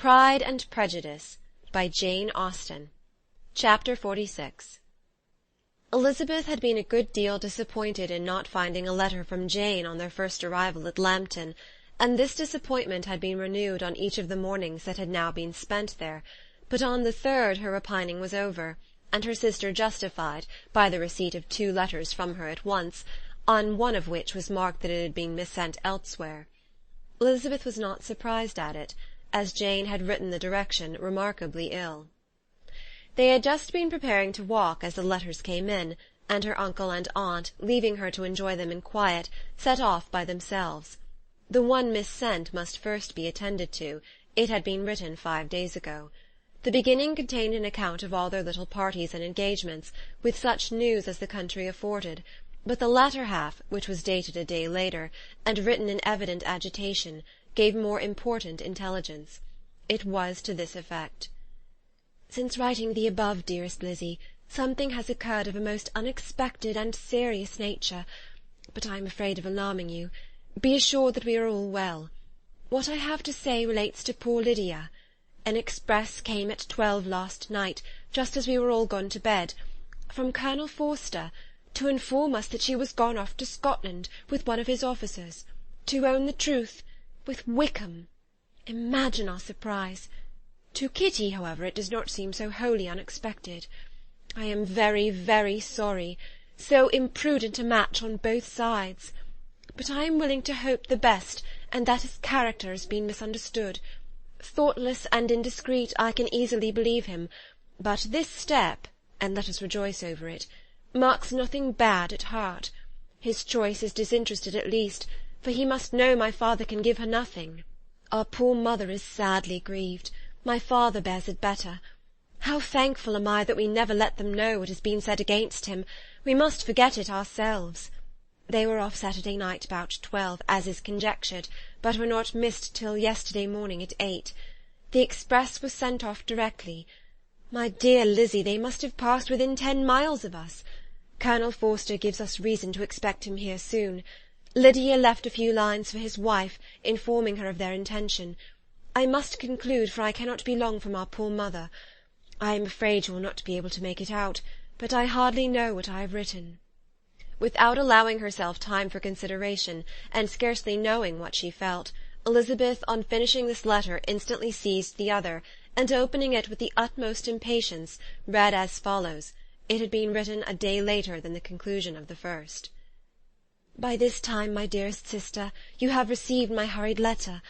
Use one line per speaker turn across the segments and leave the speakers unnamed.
Pride and Prejudice by Jane Austen. Chapter 46. Elizabeth had been a good deal disappointed in not finding a letter from Jane on their first arrival at Lambton, and this disappointment had been renewed on each of the mornings that had now been spent there, but on the third her repining was over, and her sister justified, by the receipt of 2 letters from her at once, on one of which was marked that it had been missent elsewhere. Elizabeth was not surprised at it, as Jane had written the direction remarkably ill. They had just been preparing to walk as the letters came in, and her uncle and aunt, leaving her to enjoy them in quiet, set off by themselves. The one missent must first be attended to. It had been written 5 days ago. The beginning contained an account of all their little parties and engagements, with such news as the country afforded, but the latter half, which was dated a day later, and written in evident agitation, gave more important intelligence. It was to this effect: "Since writing the above, dearest Lizzie, something has occurred of a most unexpected and serious nature, but I am afraid of alarming you. Be assured that we are all well. What I have to say relates to poor Lydia. An express came at 12 last night, just as we were all gone to bed, from Colonel Forster, to inform us that she was gone off to Scotland with one of his officers, to own the truth, with Wickham. Imagine our surprise. To Kitty, however, it does not seem so wholly unexpected. I am very, very sorry. So imprudent a match on both sides. But I am willing to hope the best, and that his character has been misunderstood. Thoughtless and indiscreet, I can easily believe him, but this step, and let us rejoice over it, marks nothing bad at heart. His choice is disinterested at least, for he must know my father can give her nothing. Our poor mother is sadly grieved. My father bears it better. How thankful am I that we never let them know what has been said against him. We must forget it ourselves. They were off Saturday night about 12, as is conjectured, but were not missed till yesterday morning at 8. The express was sent off directly. My dear Lizzie, they must have passed within 10 miles of us. Colonel Forster gives us reason to expect him here soon. Lydia left a few lines for his wife, informing her of their intention. I must conclude, for I cannot be long from our poor mother. I am afraid you will not be able to make it out, but I hardly know what I have written." Without allowing herself time for consideration, and scarcely knowing what she felt, Elizabeth, on finishing this letter, instantly seized the other, and opening it with the utmost impatience, read as follows. It had been written a day later than the conclusion of the first. "By this time, my dearest sister, you have received my hurried letter.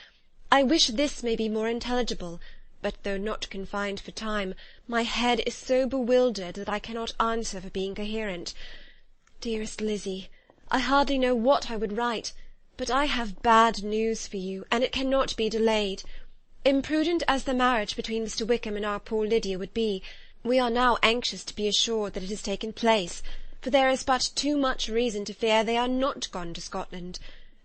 I wish this may be more intelligible, but though not confined for time, my head is so bewildered that I cannot answer for being coherent. Dearest Lizzie, I hardly know what I would write, but I have bad news for you, and it cannot be delayed. Imprudent as the marriage between Mr. Wickham and our poor Lydia would be, we are now anxious to be assured that it has taken place, for there is but too much reason to fear they are not gone to Scotland.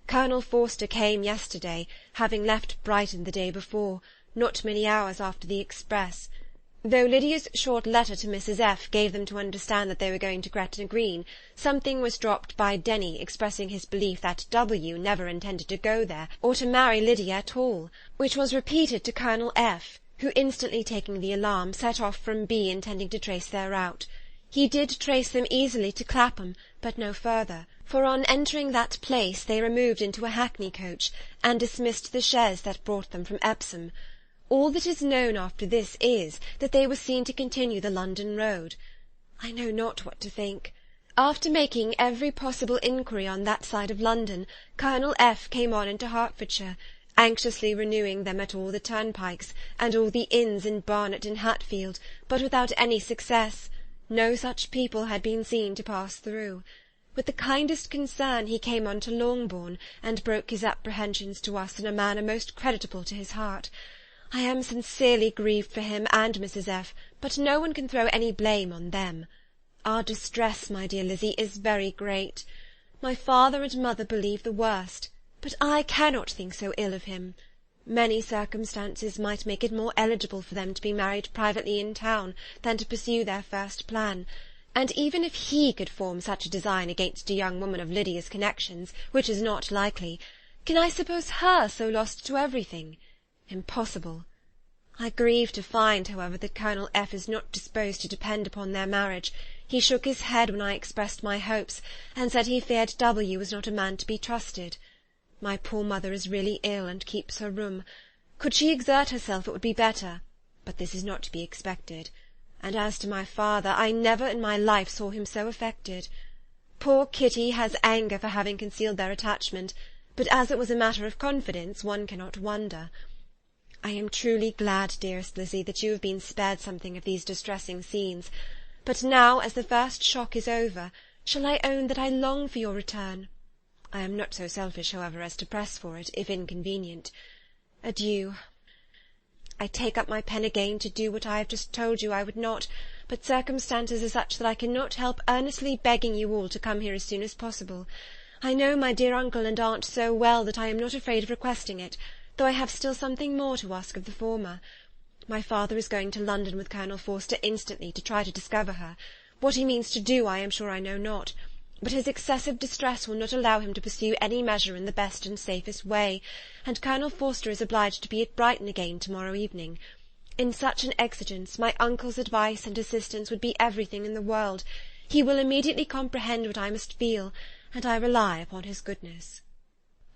Colonel Forster came yesterday, having left Brighton the day before, not many hours after the express. Though Lydia's short letter to Mrs. F. gave them to understand that they were going to Gretna Green, something was dropped by Denny expressing his belief that W. never intended to go there, or to marry Lydia at all, which was repeated to Colonel F., who, instantly taking the alarm, set off from B. intending to trace their route. He did trace them easily to Clapham, but no further, for on entering that place they removed into a hackney coach, and dismissed the chaise that brought them from Epsom. All that is known after this is, that they were seen to continue the London road. I know not what to think. After making every possible inquiry on that side of London, Colonel F. came on into Hertfordshire, anxiously renewing them at all the turnpikes, and all the inns in Barnet and Hatfield, but without any success. No such people had been seen to pass through. With the kindest concern he came on to Longbourn, and broke his apprehensions to us in a manner most creditable to his heart. I am sincerely grieved for him and Mrs. F., but no one can throw any blame on them. Our distress, my dear Lizzie, is very great. My father and mother believe the worst, but I cannot think so ill of him. Many circumstances might make it more eligible for them to be married privately in town than to pursue their first plan, and even if he could form such a design against a young woman of Lydia's connections, which is not likely, can I suppose her so lost to everything? Impossible. I grieve to find, however, that Colonel F. is not disposed to depend upon their marriage. He shook his head when I expressed my hopes, and said he feared W. was not a man to be trusted. My poor mother is really ill, and keeps her room. Could she exert herself, it would be better, but this is not to be expected. And as to my father, I never in my life saw him so affected. Poor Kitty has anger for having concealed their attachment, but as it was a matter of confidence, one cannot wonder. I am truly glad, dearest Lizzie, that you have been spared something of these distressing scenes. But now, as the first shock is over, shall I own that I long for your return? I am not so selfish, however, as to press for it, if inconvenient. Adieu. I take up my pen again to do what I have just told you I would not, but circumstances are such that I cannot help earnestly begging you all to come here as soon as possible. I know my dear uncle and aunt so well that I am not afraid of requesting it, though I have still something more to ask of the former. My father is going to London with Colonel Forster instantly to try to discover her. What he means to do I am sure I know not, but his excessive distress will not allow him to pursue any measure in the best and safest way, and Colonel Forster is obliged to be at Brighton again to-morrow evening. In such an exigence, my uncle's advice and assistance would be everything in the world. He will immediately comprehend what I must feel, and I rely upon his goodness.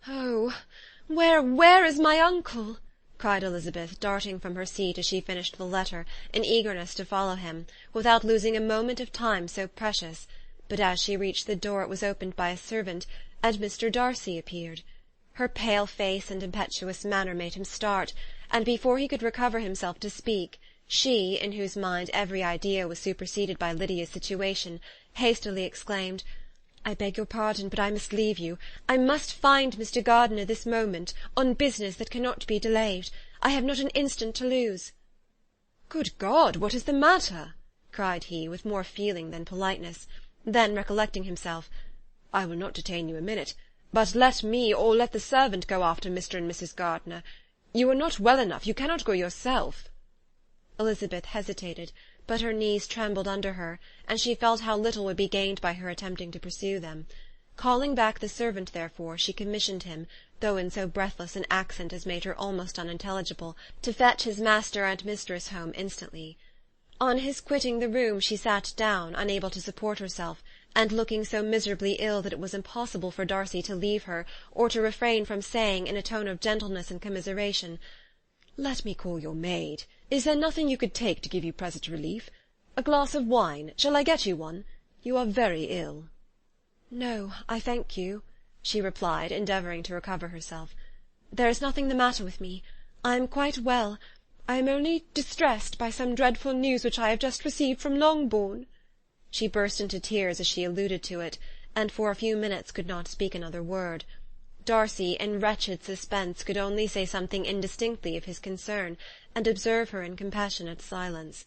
Oh, where is my uncle? Cried Elizabeth, darting from her seat as she finished the letter, in eagerness to follow him, without losing a moment of time so precious. But as she reached the door it was opened by a servant, and Mr. Darcy appeared. Her pale face and impetuous manner made him start, and before he could recover himself to speak, she, in whose mind every idea was superseded by Lydia's situation, hastily exclaimed, "I beg your pardon, but I must leave you. I must find Mr. Gardiner this moment, on business that cannot be delayed. I have not an instant to lose." "Good God, what is the matter?" cried he, with more feeling than politeness. Then, recollecting himself, "I will not detain you a minute, but let me or let the servant go after Mr. and Mrs. Gardiner. You are not well enough, you cannot go yourself." Elizabeth hesitated, but her knees trembled under her, and she felt how little would be gained by her attempting to pursue them. Calling back the servant, therefore, she commissioned him, though in so breathless an accent as made her almost unintelligible, to fetch his master and mistress home instantly. On his quitting the room she sat down, unable to support herself, and looking so miserably ill that it was impossible for Darcy to leave her, or to refrain from saying, in a tone of gentleness and commiseration, "Let me call your maid. Is there nothing you could take to give you present relief? A glass of wine? Shall I get you one? You are very ill." "No, I thank you," she replied, endeavouring to recover herself. "There is nothing the matter with me. I am quite well. I am only distressed by some dreadful news which I have just received from Longbourn." She burst into tears as she alluded to it, and for a few minutes could not speak another word. Darcy, in wretched suspense, could only say something indistinctly of his concern, and observe her in compassionate silence.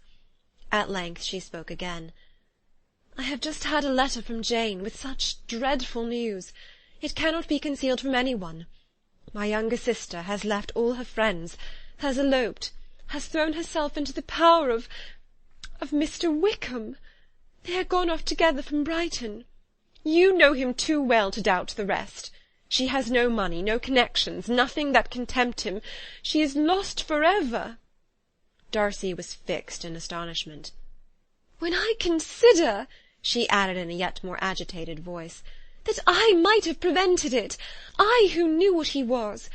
At length she spoke again. "I have just had a letter from Jane, with such dreadful news. It cannot be concealed from any one. My younger sister has left all her friends, has eloped, has thrown herself into the power of Mr. Wickham. They are gone off together from Brighton. You know him too well to doubt the rest. She has no money, no connections, nothing that can tempt him. She is lost for ever." Darcy was fixed in astonishment. "When I consider," she added in a yet more agitated voice, "that I might have prevented it, I who knew what he was.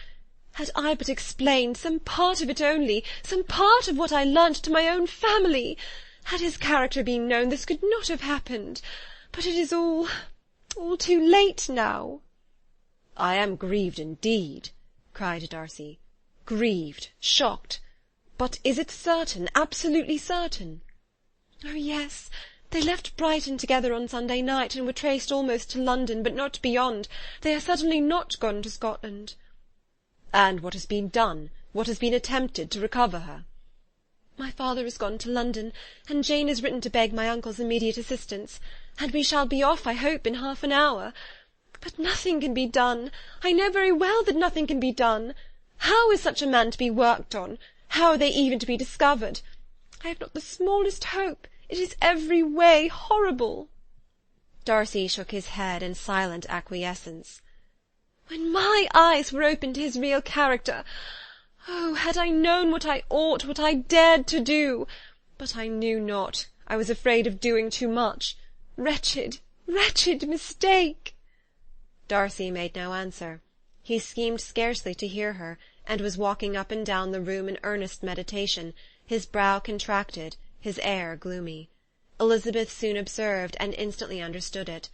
Had I but explained some part of it only, some part of what I learnt to my own family, had his character been known, this could not have happened. But it is all too late now." "I am grieved indeed," cried Darcy. "Grieved, shocked. But is it certain, absolutely certain?" "Oh, yes. They left Brighton together on Sunday night, and were traced almost to London, but not beyond. They are certainly not gone to Scotland." "And what has been done, what has been attempted to recover her?" "My father has gone to London, and Jane has written to beg my uncle's immediate assistance, and we shall be off, I hope, in half an hour. But nothing can be done. I know very well that nothing can be done. How is such a man to be worked on? How are they even to be discovered? I have not the smallest hope. It is every way horrible." Darcy shook his head in silent acquiescence. "When my eyes were opened to his real character, Oh, had I known what I ought, what I dared to do! But I knew not. I was afraid of doing too much. Wretched, wretched mistake!" Darcy made no answer. He seemed scarcely to hear her, and was walking up and down the room in earnest meditation, his brow contracted, his air gloomy. Elizabeth soon observed, and instantly understood it.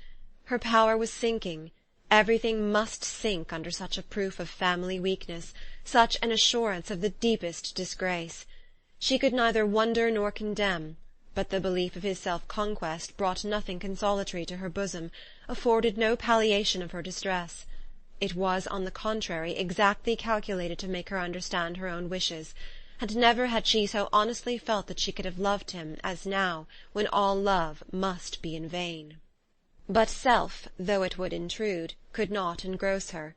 Her power was sinking. Everything must sink under such a proof of family weakness, such an assurance of the deepest disgrace. She could neither wonder nor condemn, but the belief of his self-conquest brought nothing consolatory to her bosom, afforded no palliation of her distress. It was, on the contrary, exactly calculated to make her understand her own wishes, and never had she so honestly felt that she could have loved him as now, when all love must be in vain. But self, though it would intrude, could not engross her.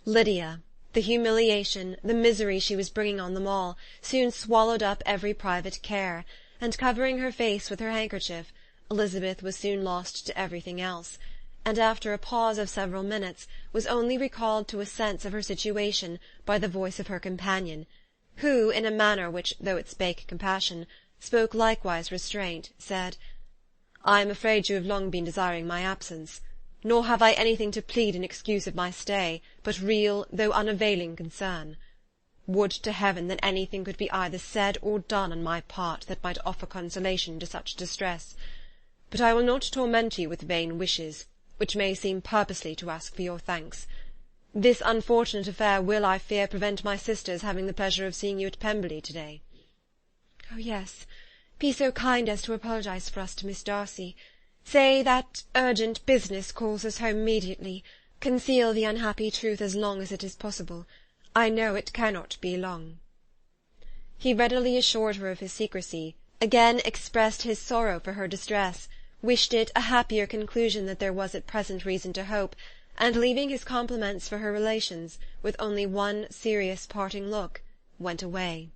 Lydia, the humiliation, the misery she was bringing on them all, soon swallowed up every private care, and covering her face with her handkerchief, Elizabeth was soon lost to everything else, and after a pause of several minutes was only recalled to a sense of her situation by the voice of her companion, who, in a manner which, though it spake compassion, spoke likewise restraint, said, "I am afraid you have long been desiring my absence, nor have I anything to plead in excuse of my stay, but real, though unavailing concern. Would to heaven that anything could be either said or done on my part that might offer consolation to such distress. But I will not torment you with vain wishes, which may seem purposely to ask for your thanks. This unfortunate affair will, I fear, prevent my sister's having the pleasure of seeing you at Pemberley to-day." "Oh, yes. Be so kind as to apologize for us to Miss Darcy. Say that urgent business calls us home immediately. Conceal the unhappy truth as long as it is possible. I know it cannot be long." He readily assured her of his secrecy, again expressed his sorrow for her distress, wished it a happier conclusion than there was at present reason to hope, and leaving his compliments for her relations, with only one serious parting look, went away.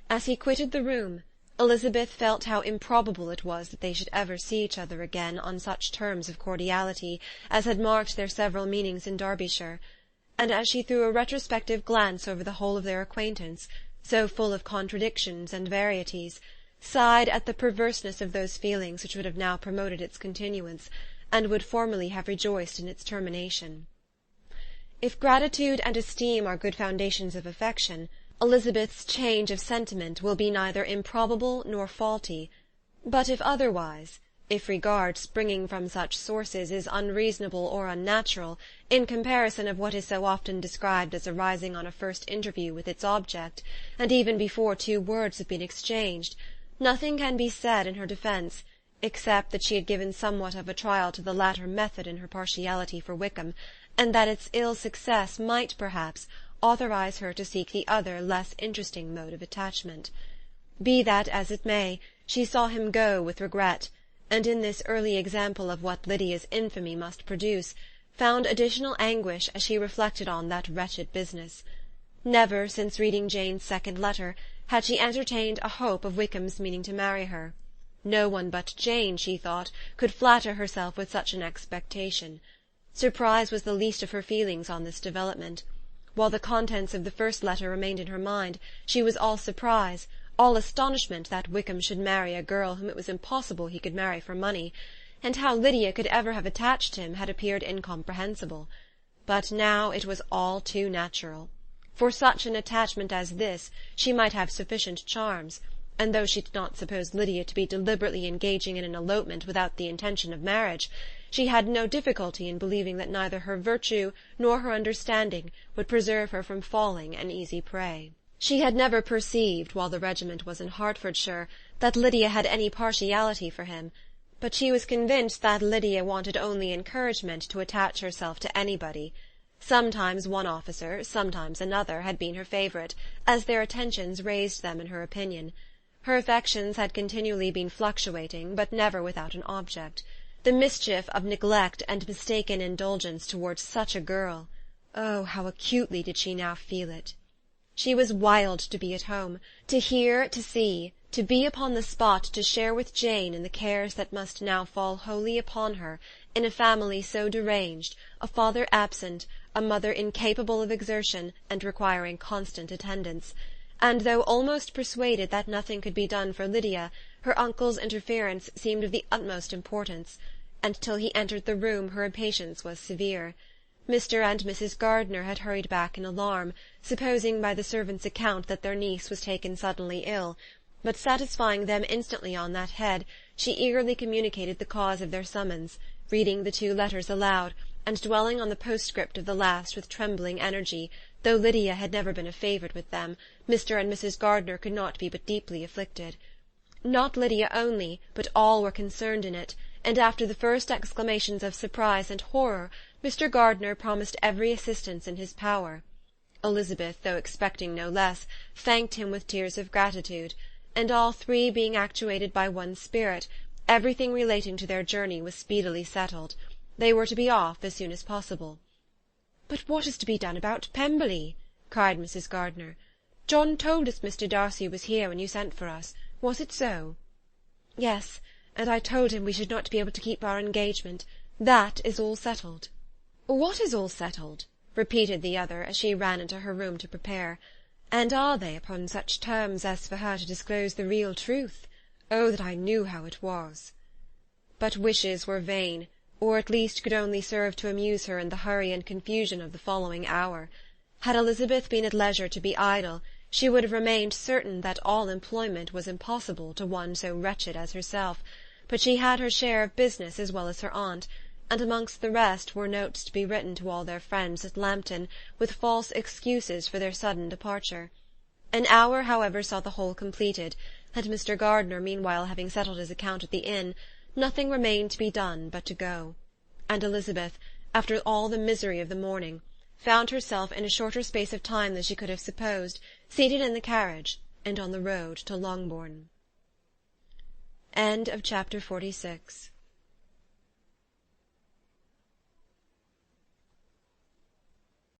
As he quitted the room, Elizabeth felt how improbable it was that they should ever see each other again on such terms of cordiality as had marked their several meetings in Derbyshire, and as she threw a retrospective glance over the whole of their acquaintance, so full of contradictions and varieties, sighed at the perverseness of those feelings which would have now promoted its continuance, and would formerly have rejoiced in its termination. If gratitude and esteem are good foundations of affection, Elizabeth's change of sentiment will be neither improbable nor faulty; but if otherwise, if regard springing from such sources is unreasonable or unnatural, in comparison of what is so often described as arising on a first interview with its object, and even before two words have been exchanged, nothing can be said in her defence, except that she had given somewhat of a trial to the latter method in her partiality for Wickham, and that its ill success might, perhaps, authorize her to seek the other, less interesting mode of attachment. Be that as it may, she saw him go with regret, and in this early example of what Lydia's infamy must produce, found additional anguish as she reflected on that wretched business. Never, since reading Jane's second letter, had she entertained a hope of Wickham's meaning to marry her. No one but Jane, she thought, could flatter herself with such an expectation. Surprise was the least of her feelings on this development. While the contents of the first letter remained in her mind, she was all surprise, all astonishment that Wickham should marry a girl whom it was impossible he could marry for money, and how Lydia could ever have attached him had appeared incomprehensible. But now it was all too natural. For such an attachment as this she might have sufficient charms, and though she did not suppose Lydia to be deliberately engaging in an elopement without the intention of marriage, she had no difficulty in believing that neither her virtue nor her understanding would preserve her from falling an easy prey. She had never perceived, while the regiment was in Hertfordshire, that Lydia had any partiality for him, but she was convinced that Lydia wanted only encouragement to attach herself to anybody. Sometimes one officer, sometimes another, had been her favourite, as their attentions raised them in her opinion. Her affections had continually been fluctuating, but never without an object. The mischief of neglect and mistaken indulgence towards such a girl, oh, how acutely did she now feel it! She was wild to be at home, to hear, to see, to be upon the spot to share with Jane in the cares that must now fall wholly upon her, in a family so deranged, a father absent, a mother incapable of exertion and requiring constant attendance, and though almost persuaded that nothing could be done for Lydia, her uncle's interference seemed of the utmost importance, and till he entered the room her impatience was severe. Mr. and Mrs. Gardiner had hurried back in alarm, supposing by the servant's account that their niece was taken suddenly ill, but satisfying them instantly on that head, she eagerly communicated the cause of their summons, reading the 2 letters aloud, and dwelling on the postscript of the last with trembling energy. Though Lydia had never been a favourite with them, Mr. and Mrs. Gardiner could not be but deeply afflicted. Not Lydia only, but all were concerned in it, and after the first exclamations of surprise and horror, Mr. Gardiner promised every assistance in his power. Elizabeth, though expecting no less, thanked him with tears of gratitude, and all 3 being actuated by one spirit, everything relating to their journey was speedily settled. They were to be off as soon as possible. "But what is to be done about Pemberley?" cried Mrs. Gardiner. "John told us Mr. Darcy was here when you sent for us. Was it so?" "Yes, and I told him we should not be able to keep our engagement. That is all settled." "What is all settled?" repeated the other, as she ran into her room to prepare. "And are they upon such terms as for her to disclose the real truth? Oh, that I knew how it was!" But wishes were vain, or at least could only serve to amuse her in the hurry and confusion of the following hour. Had Elizabeth been at leisure to be idle, she would have remained certain that all employment was impossible to one so wretched as herself, but she had her share of business as well as her aunt, and amongst the rest were notes to be written to all their friends at Lambton, with false excuses for their sudden departure. An hour, however, saw the whole completed, and Mr. Gardiner meanwhile having settled his account at the inn, nothing remained to be done but to go; and Elizabeth, after all the misery of the morning, found herself in a shorter space of time than she could have supposed, seated in the carriage, and on the road to Longbourn. Chapter 47